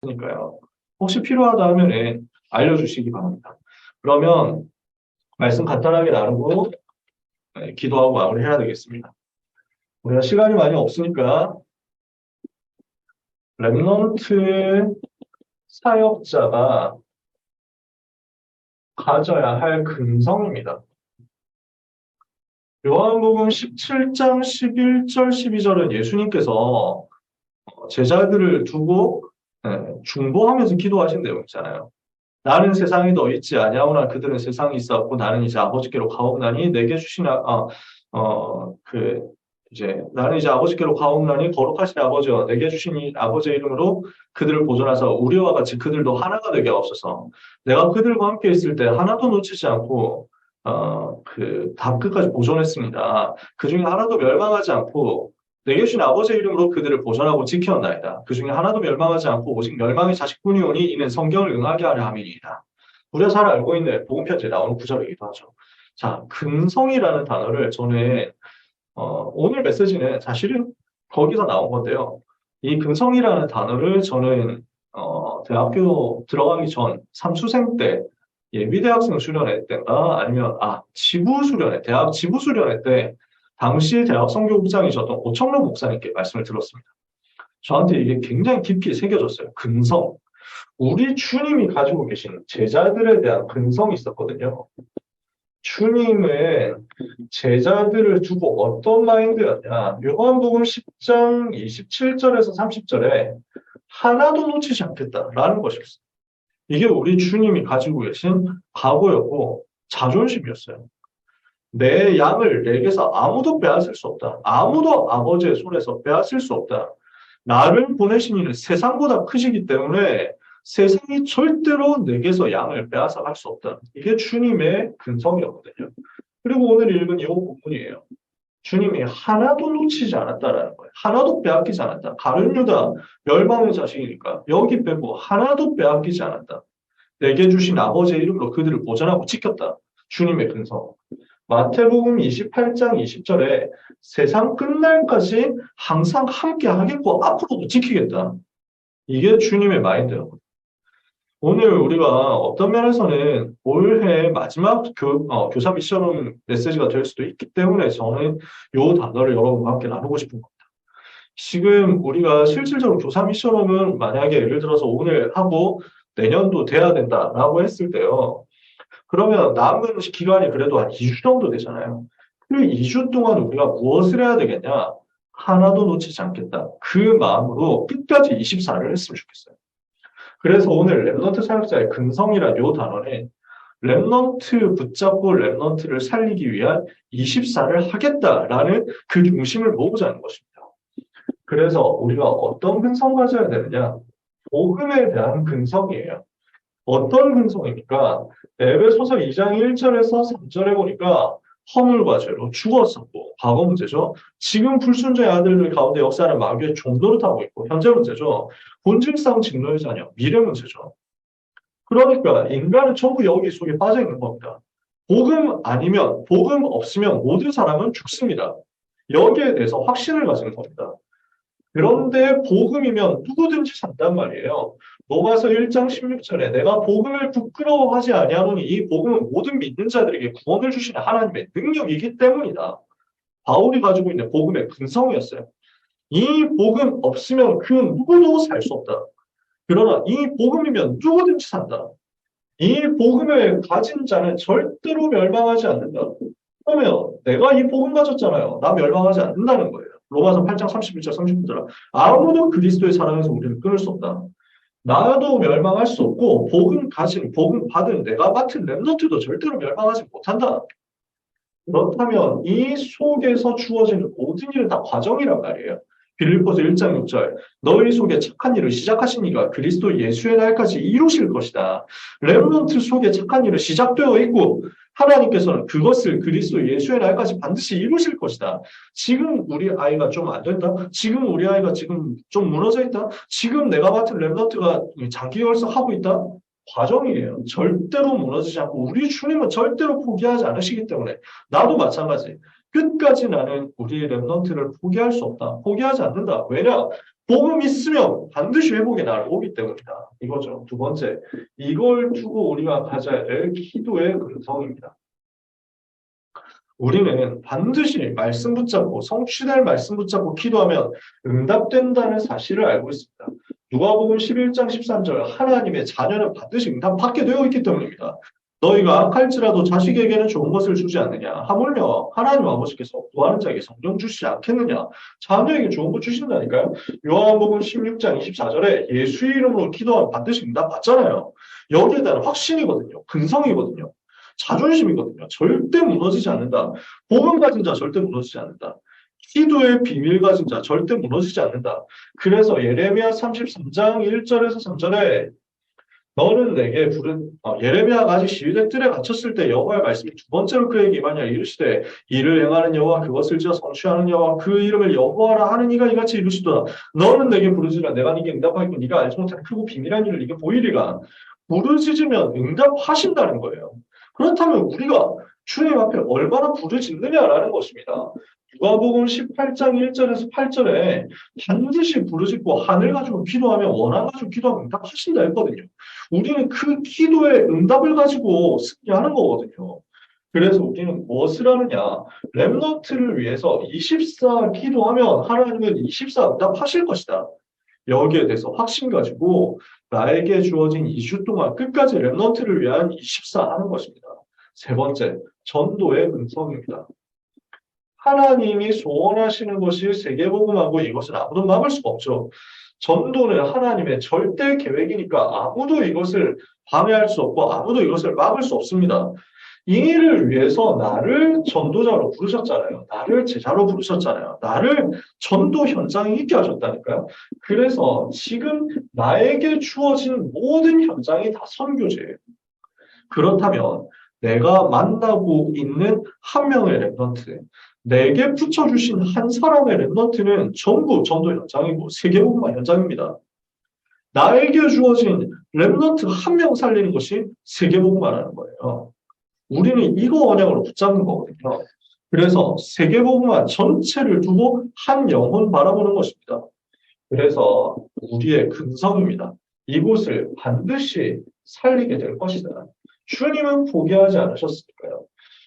그러니까요. 혹시 필요하다 하면 알려주시기 바랍니다. 그러면 말씀 간단하게 나누고 기도하고 마무리해야 되겠습니다. 우리가 시간이 많이 없으니까 랩넌트 사역자가 가져야 할 근성입니다. 요한복음 17장 11절 12절은 예수님께서 제자들을 두고 중보하면서 기도하신 내용이잖아요. 나는 세상에 너 있지 아니하오나 그들은 세상에 있었고 나는 이제 아버지께로 가옵나니 내게 주신 나는 이제 아버지께로 가옵나니 거룩하신 아버지와 내게 주신 이 아버지의 이름으로 그들을 보존하사 우리와 같이 그들도 하나가 되게 하옵소서. 내가 그들과 함께 있을 때 하나도 놓치지 않고 다 끝까지 보존했습니다. 그 중에 하나도 멸망하지 않고 내게 주신 아버지의 이름으로 그들을 보존하고 지켰나이다. 그 중에 하나도 멸망하지 않고 오직 멸망의 자식뿐이 오니 이는 성경을 응하게 하려 함이니이다. 우리가 잘 알고 있는 복음편지에 나오는 구절이기도 하죠. 자, 근성이라는 단어를 저는 오늘 메시지는 사실은 거기서 나온 건데요. 이 근성이라는 단어를 저는 대학교 들어가기 전 삼수생 때 예비대학생 수련회 때인가 아니면 대학 지부 수련회 때 당시 대학 선교부장이셨던 오청로 목사님께 말씀을 들었습니다. 저한테 이게 굉장히 깊이 새겨졌어요. 근성. 우리 주님이 가지고 계신 제자들에 대한 근성이 있었거든요. 주님은 제자들을 두고 어떤 마인드였냐. 요한복음 10장 27절에서 30절에 하나도 놓치지 않겠다라는 것이었어요. 이게 우리 주님이 가지고 계신 각오였고 자존심이었어요. 내 양을 내게서 아무도 빼앗을 수 없다. 아무도 아버지의 손에서 빼앗을 수 없다. 나를 보내신 이는 세상보다 크시기 때문에 세상이 절대로 내게서 양을 빼앗아 갈 수 없다. 이게 주님의 근성이었거든요. 그리고 오늘 읽은 이 본문이에요. 주님이 하나도 놓치지 않았다라는 거예요. 하나도 빼앗기지 않았다. 가룟 유다 멸망의 자식이니까 여기 빼고 하나도 빼앗기지 않았다. 내게 주신 아버지의 이름으로 그들을 보존하고 지켰다. 주님의 근성. 마태복음 28장 20절에 세상 끝날까지 항상 함께 하겠고 앞으로도 지키겠다. 이게 주님의 마인드예요. 오늘 우리가 어떤 면에서는 올해 마지막 교사 미션 메시지가 될 수도 있기 때문에 저는 이 단어를 여러분과 함께 나누고 싶은 겁니다. 지금 우리가 실질적으로 교사 미션은 만약에 예를 들어서 오늘 하고 내년도 돼야 된다라고 했을 때요. 그러면 남은 기간이 그래도 한 2주 정도 되잖아요. 그 2주 동안 우리가 무엇을 해야 되겠냐? 하나도 놓치지 않겠다. 그 마음으로 끝까지 24를 했으면 좋겠어요. 그래서 오늘 랩넌트 사역자의 근성이란 요 단어는 랩넌트 붙잡고 랩넌트를 살리기 위한 24를 하겠다라는 그 중심을 모으자는 것입니다. 그래서 우리가 어떤 근성 가져야 되느냐? 복음에 대한 근성이에요. 어떤 근성입니까? 에베소서 2장 1절에서 3절에 보니까 허물과 죄로 죽었었고 과거 문제죠. 지금 불순종의 아들들 가운데 역사하는 마귀의 종노릇하고 있고 현재 문제죠. 본질상 직노의 자녀, 미래 문제죠. 그러니까 인간은 전부 여기 속에 빠져 있는 겁니다. 복음 아니면 복음 없으면 모든 사람은 죽습니다. 여기에 대해서 확신을 가지는 겁니다. 그런데 복음이면 누구든지 산단 말이에요. 로마서 1장 16절에 내가 복음을 부끄러워하지 아니하노니 이 복음은 모든 믿는 자들에게 구원을 주시는 하나님의 능력이기 때문이다. 바울이 가지고 있는 복음의 근성이었어요. 이 복음 없으면 그 누구도 살 수 없다. 그러나 이 복음이면 누구든지 산다. 이 복음을 가진 자는 절대로 멸망하지 않는다. 그러면 내가 이 복음 가졌잖아요. 나 멸망하지 않는다는 거예요. 로마서 8장 31절 39절 아무도 그리스도의 사랑에서 우리를 끊을 수 없다. 나도 멸망할 수 없고 복음 가진, 복음 받은 내가 맡은 렘넌트도 절대로 멸망하지 못한다. 그렇다면 이 속에서 주어지는 모든 일은 다 과정이란 말이에요. 빌립보서 1장 6절 너희 속에 착한 일을 시작하신 이가 그리스도 예수의 날까지 이루실 것이다. 렘넌트 속에 착한 일은 시작되어 있고 하나님께서는 그것을 그리스도 예수의 날까지 반드시 이루실 것이다. 지금 우리 아이가 좀 안 된다. 지금 우리 아이가 지금 좀 무너져 있다. 지금 내가 맡은 렘넌트가 장기 결석하고 있다. 과정이에요. 절대로 무너지지 않고 우리 주님은 절대로 포기하지 않으시기 때문에 나도 마찬가지. 끝까지 나는 우리 랩넌트를 포기할 수 없다. 포기하지 않는다. 왜냐? 복음 있으면 반드시 회복의 날 오기 때문이다. 이거죠. 두 번째, 이걸 두고 우리가 가져야 될 기도의 근성입니다. 우리는 반드시 말씀 붙잡고 성취될 말씀 붙잡고 기도하면 응답된다는 사실을 알고 있습니다. 누가복음 11장 13절 하나님의 자녀는 반드시 응답받게 되어 있기 때문입니다. 너희가 악할지라도 자식에게는 좋은 것을 주지 않느냐. 하물며 하나님 아버지께서 구하는 자에게 성령 주시지 않겠느냐. 자녀에게 좋은 거 주신다니까요. 요한복음 16장 24절에 예수의 이름으로 기도하면 반드시 응답받잖아요. 여기에 대한 확신이거든요. 근성이거든요. 자존심이거든요. 절대 무너지지 않는다. 복음 가진 자 절대 무너지지 않는다. 기도의 비밀 가진 자 절대 무너지지 않는다. 그래서 예레미야 33장 1절에서 3절에 너는 내게 부른 예레미야가 아직 시위대 뜰에 갇혔을 때 여호와의 말씀이 두 번째로 그에게 임하냐 이르시되 이를 행하는 여호와 그것을 지어 성취하는 여호와 그 이름을 여호와라 하는 이가 이같이 이르시도다. 너는 내게 부르지라 내가 네게 응답하겠고 네가 알지 못하는 크고 비밀한 일을 네게 보이리라. 부르짖으면 응답하신다는 거예요. 그렇다면 우리가 주님 앞에 얼마나 부르짖느냐라는 것입니다. 누가복음 18장 1절에서 8절에 반드시 부르짖고 하늘 가지고 기도하면 원한 가지고 기도하면 응답하신다 했거든요. 우리는 그 기도의 응답을 가지고 승리하는 거거든요. 그래서 우리는 무엇을 하느냐? 렘넌트를 위해서 24 기도하면 하나님은 24 응답하실 것이다. 여기에 대해서 확신 가지고 나에게 주어진 2주 동안 끝까지 렘넌트를 위한 24 하는 것입니다. 세 번째, 전도의 근성입니다. 하나님이 소원하시는 것이 세계복음하고 이것은 아무도 막을 수가 없죠. 전도는 하나님의 절대 계획이니까 아무도 이것을 방해할 수 없고 아무도 이것을 막을 수 없습니다. 이 일을 위해서 나를 전도자로 부르셨잖아요. 나를 제자로 부르셨잖아요. 나를 전도 현장에 있게 하셨다니까요. 그래서 지금 나에게 주어진 모든 현장이 다 선교제예요. 그렇다면 내가 만나고 있는 한 명의 랩런트, 내게 붙여주신 한 사람의 랩런트는 전부 전도 현장이고 세계복음화 현장입니다. 나에게 주어진 랩런트 한 명 살리는 것이 세계복음화라는 거예요. 우리는 이거 언약으로 붙잡는 거거든요. 그래서 세계복음화 전체를 두고 한 영혼 바라보는 것입니다. 그래서 우리의 근성입니다. 이곳을 반드시 살리게 될 것이다. 주님은 포기하지 않으셨으니까요.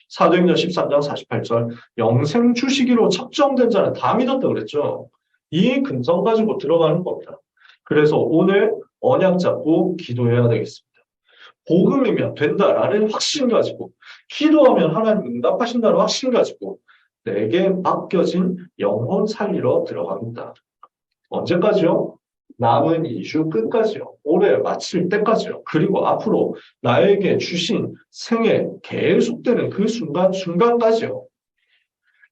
사도행전 13장 48절 영생 주시기로 책정된 자는 다 믿었다 그랬죠. 이 근성 가지고 들어가는 겁니다. 그래서 오늘 언약 잡고 기도해야 되겠습니다. 복음이면 된다라는 확신 가지고 기도하면 하나님 응답하신다는 확신 가지고 내게 맡겨진 영혼 살리러 들어갑니다. 언제까지요? 남은 2주 끝까지요. 올해 마칠 때까지요. 그리고 앞으로 나에게 주신 생애 계속되는 그 순간까지요.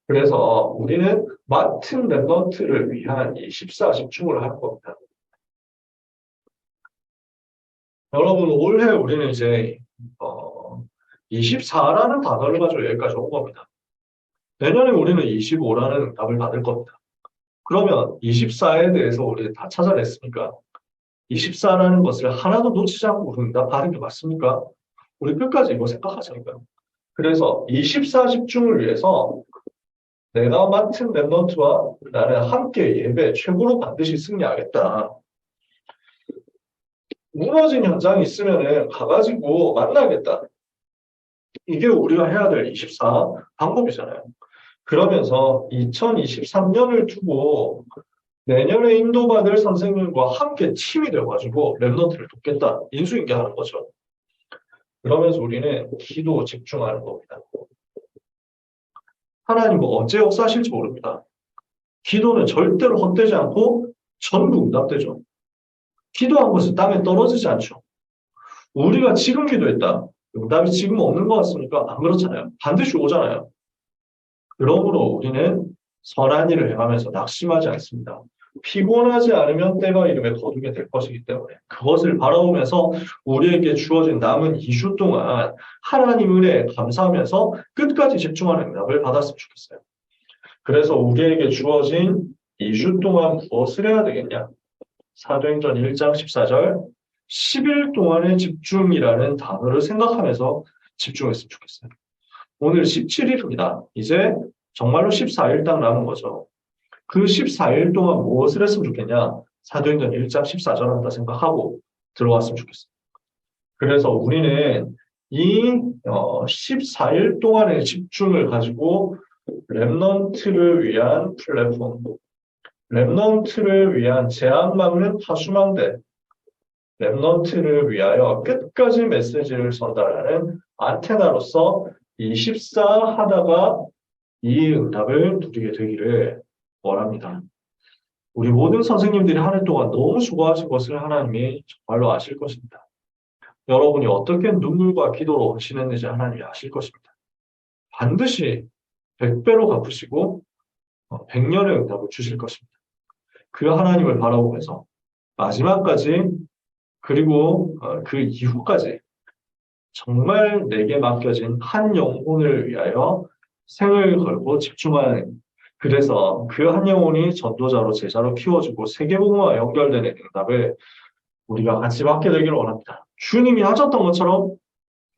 그래서 우리는 맡은 랩넌트를 위한 24 집중을 할 겁니다. 여러분, 올해 우리는 이제 24라는 단어를 가지고 여기까지 온 겁니다. 내년에 우리는 25라는 답을 받을 겁니다. 그러면 24에 대해서 우리 다 찾아냈습니까? 24라는 것을 하나도 놓치지 않고 응답하는 게 맞습니까? 우리 끝까지 이거 생각하자니까요. 그래서 24 집중을 위해서 내가 맡은 랩넌트와 나는 함께 예배 최고로 반드시 승리하겠다. 무너진 현장이 있으면 가가지고 만나겠다. 이게 우리가 해야 될 24 방법이잖아요. 그러면서 2023년을 두고 내년에 인도받을 선생님과 함께 팀이 되어가지고 랩넌트를 돕겠다. 인수인계하는 거죠. 그러면서 우리는 기도 집중하는 겁니다. 하나님은 언제 역사하실지 모릅니다. 기도는 절대로 헛되지 않고 전부 응답되죠. 기도한 것은 땅에 떨어지지 않죠. 우리가 지금 기도했다. 응답이 지금 없는 것 같습니까? 안 그렇잖아요. 반드시 오잖아요. 그러므로 우리는 선한 일을 행하면서 낙심하지 않습니다. 피곤하지 않으면 때가 이름에 거두게 될 것이기 때문에 그것을 바라보면서 우리에게 주어진 남은 2주 동안 하나님 은혜에 감사하면서 끝까지 집중하는 응답을 받았으면 좋겠어요. 그래서 우리에게 주어진 2주 동안 무엇을 해야 되겠냐? 사도행전 1장 14절 10일 동안의 집중이라는 단어를 생각하면서 집중했으면 좋겠어요. 오늘 17일입니다. 이제 정말로 14일 딱 남은 거죠. 그 14일 동안 무엇을 했으면 좋겠냐? 사도행전 1장 14절 한다 생각하고 들어왔으면 좋겠어요. 그래서 우리는 이 14일 동안의 집중을 가지고 렘넌트를 위한 플랫폼, 렘넌트를 위한 재앙 막는 파수망대, 렘넌트를 위하여 끝까지 메시지를 전달하는 안테나로서 24 하다가 이 응답을 누리게 되기를 원합니다. 우리 모든 선생님들이 한 해 동안 너무 수고하신 것을 하나님이 정말로 아실 것입니다. 여러분이 어떻게 눈물과 기도로 헌신했는지 하나님이 아실 것입니다. 반드시 100배로 갚으시고 100년의 응답을 주실 것입니다. 그 하나님을 바라보면서 마지막까지 그리고 그 이후까지 정말 내게 맡겨진 한 영혼을 위하여 생을 걸고 집중하는, 그래서 그 한 영혼이 전도자로 제자로 키워지고 세계복음과 연결되는 응답을 우리가 같이 받게 되기를 원합니다. 주님이 하셨던 것처럼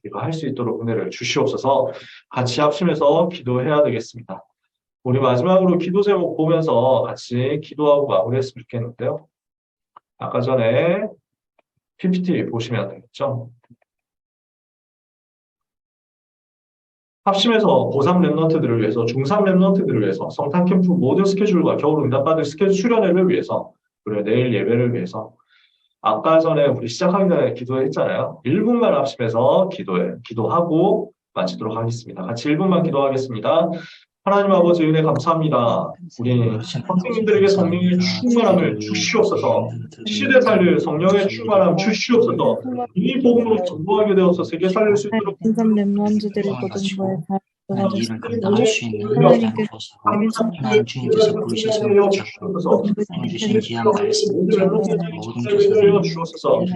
우리가 할 수 있도록 은혜를 주시옵소서. 같이 합심해서 기도해야 되겠습니다. 우리 마지막으로 기도 제목 보면서 같이 기도하고 마무리했으면 좋겠는데요. 아까 전에 PPT 보시면 되겠죠. 합심해서 고3 랩런트들을 위해서, 중3 랩런트들을 위해서, 성탄 캠프 모든 스케줄과 겨울 응답받을 스케줄 수련회를 위해서, 그리고 내일 예배를 위해서, 아까 전에 우리 시작하기 전에 기도했잖아요. 1분만 합심해서 기도하고 마치도록 하겠습니다. 같이 1분만 기도하겠습니다. 하나님 아버지 은혜 감사합니다. 우리 선생님들에게 성령의 충만함을 주시옵소서. 시대 살릴 성령의 충만함 주시옵소서. 이 복음으로 전도하게 되어서 세계 살릴 수 있도록 중3 랩런트들이 모든 거에 다 일을 감당할 수 있는 은혜를 주셔서 하나님 주님께서 부르셔서 붙잡고 주신 귀한 말씀 모든 교사들을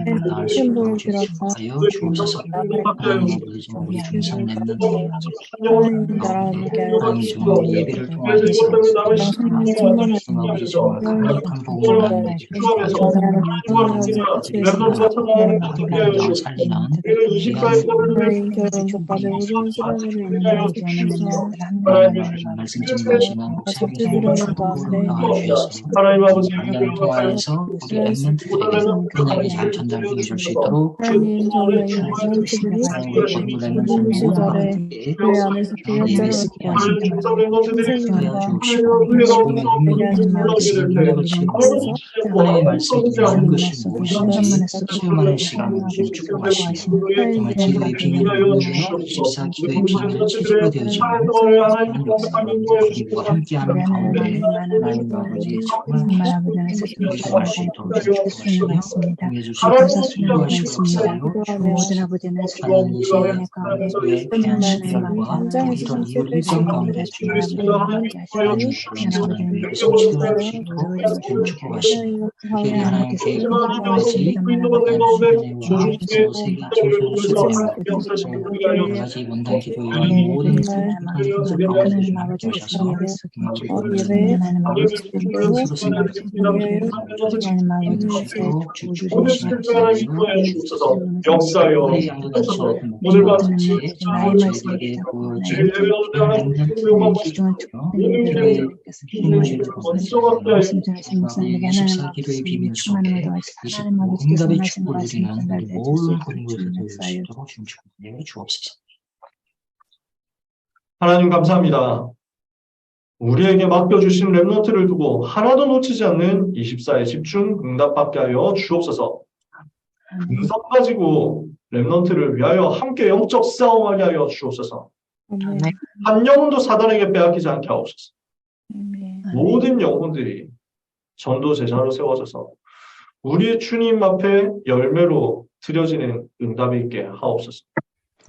감당할 수 있도록 주하여 주옵소서. 하나님의 부르심 우리 중3 랩런트들 하나님 정말 예배를 통하여서 아버지 정말 강력한 복음을 하나님 살리는 말씀 증거하시는 하나님 아버지 연단을 통하여서 우리 랩런트들에게 그날이 잘 전달되어 줄 수 있도록 하나님 말씀이 많은 것이 무엇인지 체험하는 시간을 축복하시며 정말 기도의 비밀을 14 기도의 비밀을 지키게 되어지는 하나님 역사와 함께하는 가운데 하나님 아버지 정말 기도할 수 있도록 축복하시며 해주시고 수고하시옵소서. 모든 아버지는 하나님 이 시간에 교회에 대한 시간과 이런 일정 가운데 주님께서 축복하시며 특별히 하나님께 아버지 아버지 원단 기도의 모든 하나님 아버지 오셔서 역사여 오늘 밤 저에게 보여진 기도의 비밀 속에 25 응답의 축복을 누리는 모든 공부에서 되실 수 있도록 주님 축복해 주옵소서. 하나님 감사합니다. 우리에게 맡겨주신 랩런트를 두고 하나도 놓치지 않는 24의 집중 응답받게 하여 주옵소서. 응답 가지고 랩런트를 위하여 함께 영적 싸움하게 하여 주옵소서. 한 영혼도 사단에게 빼앗기지 않게 하옵소서. 모든 영혼들이 전도 제자로 세워져서 우리의 주님 앞에 열매로 드려지는 응답이 있게 하옵소서.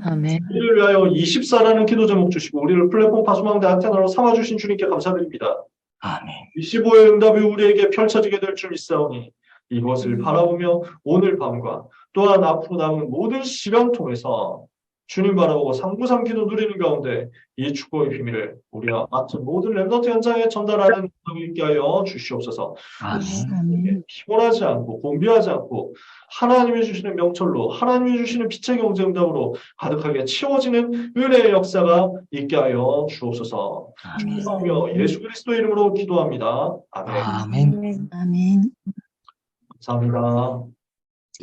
아멘. 우리를 위하여 24라는 기도 제목 주시고 우리를 플랫폼 파수망대 안테나로 삼아주신 주님께 감사드립니다. 아멘. 25의 응답이 우리에게 펼쳐지게 될 줄 믿사오니 이것을 바라보며 오늘 밤과 또한 앞으로 남은 모든 시간 통해서 주님 바라보고 상부상 기도 누리는 가운데 이 축복의 비밀을 우리와 같은 모든 렘넌트 현장에 전달하는 능력이 있게 하여 주시옵소서. 아멘. 아멘. 피곤하지 않고 공비하지 않고 하나님이 주시는 명철로 하나님이 주시는 빛의 경쟁답으로 가득하게 채워지는 은혜의 역사가 있게 하여 주옵소서. 아멘. 축복하며 예수 그리스도 이름으로 기도합니다. 아멘. 아멘. 아멘. 감사합니다.